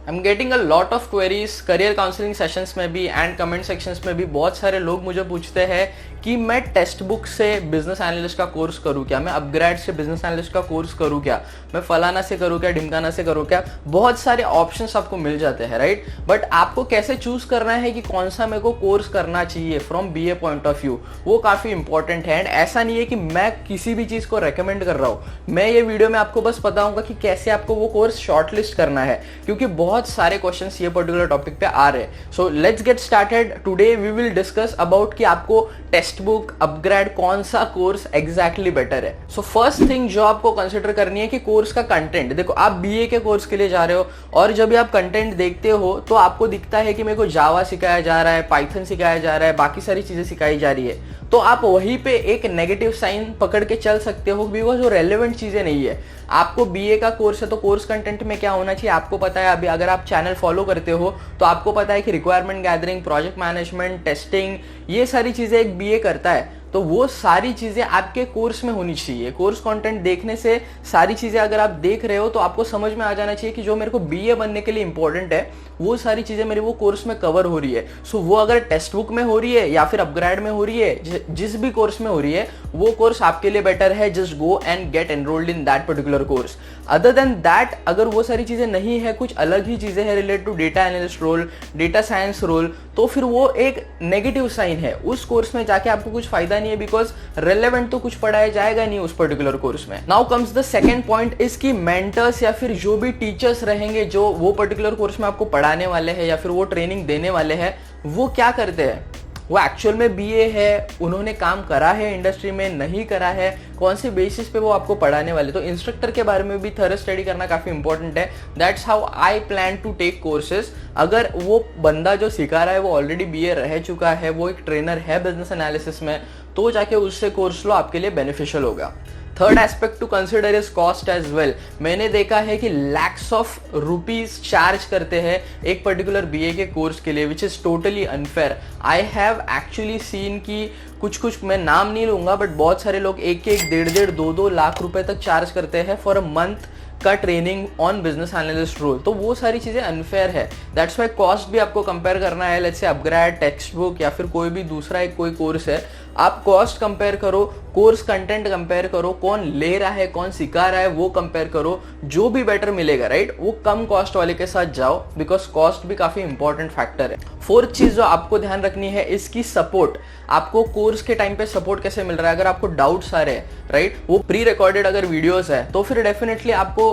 I am getting a lot of queries career counselling sessions में भी and comment sections में भी। बहुत सारे लोग मुझे पूछते हैं कि मैं टेक्स्ट बुक से बिजनेस एनालिस्ट का कोर्स करूं क्या, मैं अपग्रेड से बिजनेस एनालिस्ट का कोर्स करूं क्या, मैं फलाना से करूं क्या, ढिमकाना से करूं क्या। बहुत सारे ऑप्शंस आपको मिल जाते हैं, राइट। बट आपको कैसे चूज करना है कि कौन सा मेरे को कोर्स करना चाहिए from BA point of view, वो काफी इंपॉर्टेंट है। एंड ऐसा नहीं है कि मैं किसी भी चीज को रेकमेंड कर रहा हूं, मैं ये वीडियो में आपको बस बताऊंगा कि कैसे आपको वो कोर्स शॉर्टलिस्ट करना है, क्योंकि बहुत सारे क्वेश्चन ये पर्टिकुलर टॉपिक पे आ रहे हैं। So let's get started. Today we will discuss about कि आपको टेक्स्ट बुक अपग्रेड कौन सा कोर्स एग्जैक्टली बेटर है। सो फर्स्ट थिंग जो आपको कंसिडर करनी है कि कोर्स का कंटेंट। देखो, आप बीए के कोर्स के लिए जा रहे हो और जब भी आप कंटेंट देखते हो तो आपको दिखता है कि मेरे को जावा सिखाया जा रहा है, पाइथन सिखाया जा रहा है, बाकी सारी चीजें सिखाई जा रही है, तो आप वहीं पे एक नेगेटिव साइन पकड़ के चल सकते हो, बिकॉज वो रेलेवेंट चीजें नहीं है। आपको बीए का कोर्स है तो कोर्स कंटेंट में क्या होना चाहिए आपको पता है। अभी अगर आप चैनल फॉलो करते हो तो आपको पता है कि requirement gathering, project management, testing, ये सारी चीजें एक बीए करता है। तो वो सारी चीजें आपके कोर्स में होनी चाहिए। कोर्स कंटेंट देखने से सारी चीजें अगर आप देख रहे हो तो आपको समझ में आ जाना चाहिए कि जो मेरे को बीए बनने के लिए इंपॉर्टेंट है वो सारी चीजें मेरे वो कोर्स में कवर हो रही है। सो वो अगर टेक्स्ट बुक में हो रही है या फिर अपग्रेड में हो रही है, जिस भी कोर्स में हो रही है, वो कोर्स आपके लिए बेटर है। Just go and gate enrolled in that particular course. Other than that, अगर वो सारी चीजें नहीं है, कुछ अलग ही चीजें हैं related to data analyst role, data science role, तो फिर वो एक नेगेटिव साइन है। उस कोर्स में जाके आपको कुछ फायदा नहीं है, बिकॉज रेलेवेंट तो कुछ पढ़ाया जाएगा नहीं उस पर्टिकुलर कोर्स में। Now comes the second point, इसकी मेंटर्स या फिर जो भी टीचर्स रहेंगे जो वो पर्टिकुलर कोर्स में आपको पढ़ाने वाले हैं या फिर वो ट्रेनिंग देने वाले हैं, वो क्या करते हैं। वो एक्चुअल में बीए है, उन्होंने काम करा है इंडस्ट्री में, नहीं करा है, कौन सी बेसिस पे वो आपको पढ़ाने वाले। तो इंस्ट्रक्टर के बारे में भी थोड़ा स्टडी करना काफी इंपॉर्टेंट है। That's how I plan to take courses. अगर वो बंदा जो सिखा रहा है वो ऑलरेडी बीए रह चुका है, वो एक ट्रेनर है बिजनेस एनालिसिस में, तो जाके उससे कोर्स लो, आपके लिए बेनिफिशियल होगा। Third aspect to consider is cost as well. मैंने देखा है कि लैक्स ऑफ रुपीज चार्ज करते हैं एक पर्टिकुलर बीए के कोर्स के लिए, which is totally unfair. I have actually seen कि कुछ मैं नाम नहीं लूंगा, बट बहुत सारे लोग एक 1.5 2 लाख रुपए तक चार्ज करते हैं फॉर अ मंथ का training on business analyst role. तो वो सारी चीजें अनफेयर है। दैट्स वाई कॉस्ट भी आपको कंपेयर करना है। Let's say upgrade, text book या फिर कोई भी दूसरा एक कोई कोर्स है, आप कॉस्ट कंपेयर करो, कोर्स कंटेंट कंपेयर करो, कौन ले रहा है, कौन सिखा रहा है, वो कंपेयर करो, जो भी बेटर मिलेगा, राइट, वो कम कॉस्ट वाले के साथ जाओ, बिकॉज कॉस्ट भी काफी इंपॉर्टेंट फैक्टर है। फोर्थ चीज जो आपको ध्यान रखनी है, इसकी सपोर्ट। आपको कोर्स के टाइम पे सपोर्ट कैसे मिल रहा है। अगर आपको डाउट्स आ रहे हैं, राइट, वो प्री रिकॉर्डेड अगर वीडियोस है तो फिर डेफिनेटली आपको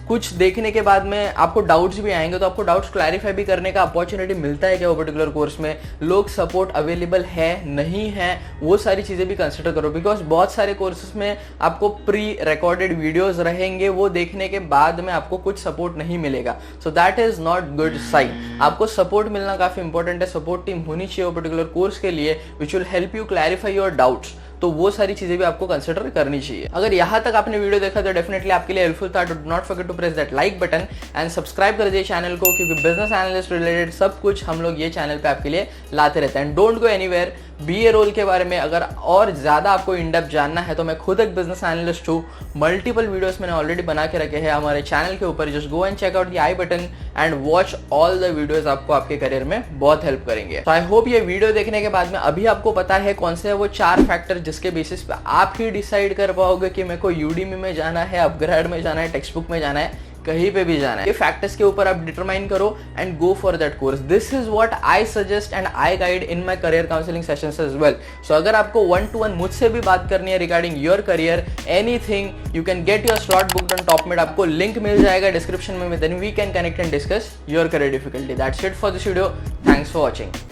कुछ देखने के बाद में आपको डाउट्स भी आएंगे, तो आपको डाउट्स क्लैरिफाई भी करने का अपॉर्चुनिटी मिलता है क्या वो पर्टिकुलर कोर्स में, लोग सपोर्ट अवेलेबल है नहीं है, वो सारी चीजें भी कंसिडर करो। बिकॉज बहुत सारे कोर्सेज में आपको प्री रिकॉर्डेड वीडियोस रहेंगे, वो देखने के बाद में आपको कुछ सपोर्ट नहीं मिलेगा। So that is not good sign. आपको सपोर्ट मिलना काफी इंपॉर्टेंट है। सपोर्ट टीम होनी चाहिए वो पर्टिकुलर कोर्स के लिए, which will help you clarify your doubts. तो वो सारी चीजें भी आपको कंसिडर करनी चाहिए। अगर यहां तक आपने वीडियो देखा तो डेफिनेटली आपके लिए हेल्पफुल था। Do not forget to press that like button and subscribe कर दिए चैनल को, क्योंकि बिजनेस एनालिस्ट रिलेटेड सब कुछ हम लोग ये चैनल पे आपके लिए लाते रहते हैं। Don't go anywhere. BA role के बारे में अगर और ज्यादा आपको इन डेप्थ जानना है तो मैं खुद एक बिजनेस एनालिस्ट हूँ। मल्टीपल वीडियोस मैंने ऑलरेडी बना के रखे हैं हमारे चैनल के ऊपर। Just go and check out the I button and watch all the videos, आपको आपके करियर में बहुत हेल्प करेंगे। तो आई होप ये वीडियो देखने के बाद में अभी आपको पता है कौन से वो 4 फैक्टर जिसके बेसिस पे आप ही डिसाइड कर पाओगे कि मेरे को यूडीमी में जाना है, अपग्रेड में जाना है, टेक्स्ट बुक में जाना है, कहीं पे भी जाना है। ये फैक्टर्स के ऊपर आप डिटरमाइन करो and go for that course. This is what I suggest and I guide in my career counselling sessions as well. So अगर आपको 1-to-1 मुझसे भी बात करनी है regarding your career, anything, you can get your slot booked on Topmate. आपको link मिल जाएगा डिस्क्रिप्शन में, then we can connect and discuss your career difficulty. That's it for this video. Thanks for watching.